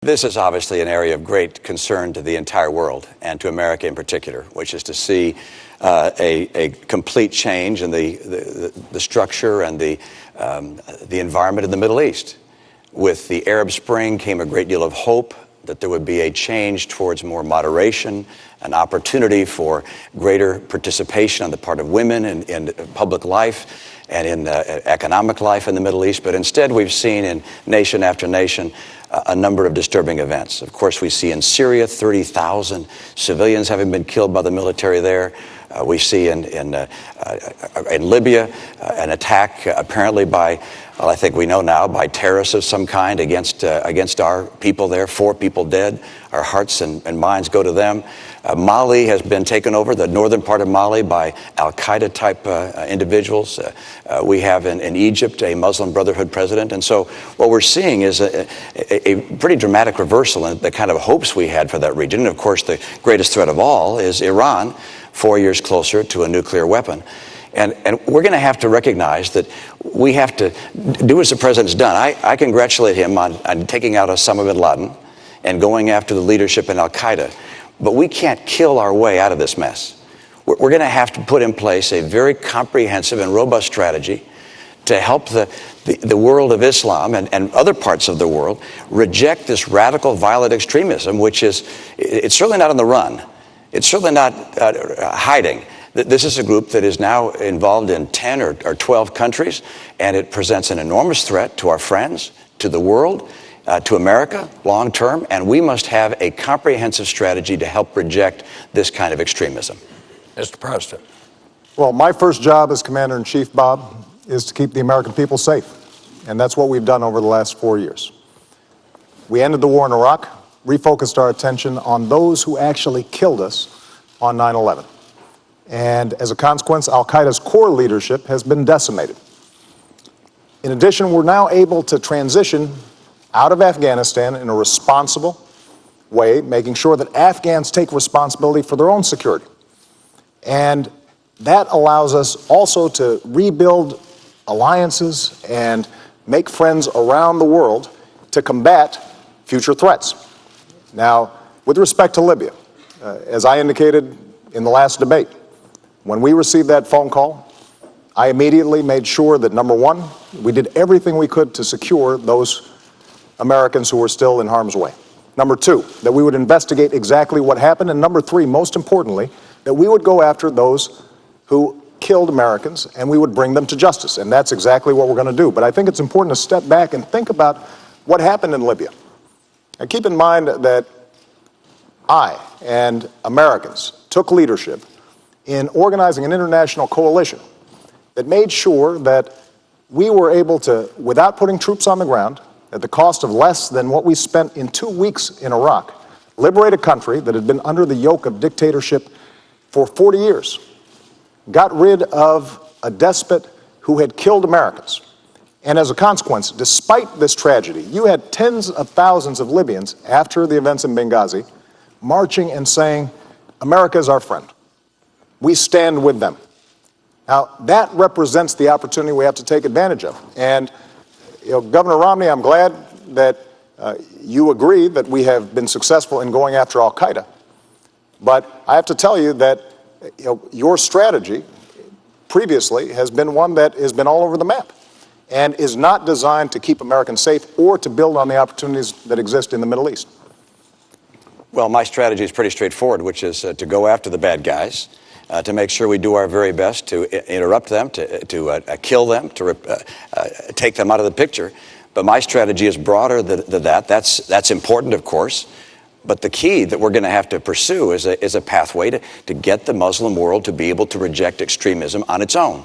This is obviously an area of great concern to the entire world and to America in particular, which is to see a complete change in the structure and the environment in the Middle East. With the Arab Spring came a great deal of hope that there would be a change towards more moderation, an opportunity for greater participation on the part of women in public life and in economic life in the Middle East. But instead, we've seen in nation after nation a number of disturbing events. Of course, we see in Syria 30,000 civilians having been killed by the military there. We see in Libya an attack apparently by, well, I think we know now, by terrorists of some kind against our people there. 4 people dead. Our hearts and minds go to them. Mali has been taken over, the northern part of Mali, by al-Qaeda type individuals. We have in Egypt a Muslim Brotherhood president. And so what we're seeing is a pretty dramatic reversal in the kind of hopes we had for that region. And of course, the greatest threat of all is Iran, 4 years closer to a nuclear weapon. And we're going to have to recognize that we have to do as the president's done. I congratulate him on taking out Osama bin Laden and going after the leadership in al-Qaeda. But we can't kill our way out of this mess. We're going to have to put in place a very comprehensive and robust strategy to help the world of Islam and other parts of the world reject this radical, violent extremism, which it's certainly not on the run. It's certainly not hiding. This is a group that is now involved in 10 or 12 countries, and it presents an enormous threat to our friends, to the world, to America long term, and we must have a comprehensive strategy to help reject this kind of extremism. Mr. President. Well, my first job as Commander-in-Chief, Bob, is to keep the American people safe, and that's what we've done over the last 4 years. We ended the war in Iraq, refocused our attention on those who actually killed us on 9/11. And as a consequence, al-Qaeda's core leadership has been decimated. In addition, we're now able to transition out of Afghanistan in a responsible way, making sure that Afghans take responsibility for their own security. And that allows us also to rebuild alliances and make friends around the world to combat future threats. Now, with respect to Libya, as I indicated in the last debate, when we received that phone call, I immediately made sure that, number one, we did everything we could to secure those Americans who were still in harm's way. Number two, that we would investigate exactly what happened. And number three, most importantly, that we would go after those who killed Americans and we would bring them to justice. And that's exactly what we're going to do. But I think it's important to step back and think about what happened in Libya. And keep in mind that I and Americans took leadership in organizing an international coalition that made sure that we were able to, without putting troops on the ground, at the cost of less than what we spent in 2 weeks in Iraq, liberate a country that had been under the yoke of dictatorship for 40 years, got rid of a despot who had killed Americans. And as a consequence, despite this tragedy, you had tens of thousands of Libyans after the events in Benghazi marching and saying, America is our friend. We stand with them. Now, that represents the opportunity we have to take advantage of. And Governor Romney, I'm glad that you agree that we have been successful in going after al-Qaeda. But I have to tell you that your strategy previously has been one that has been all over the map and is not designed to keep Americans safe or to build on the opportunities that exist in the Middle East. Well, my strategy is pretty straightforward, which is to go after the bad guys, to make sure we do our very best to interrupt them, to kill them, to take them out of the picture. But my strategy is broader than that. That's important, of course. But the key that we're going to have to pursue is a pathway to get the Muslim world to be able to reject extremism on its own.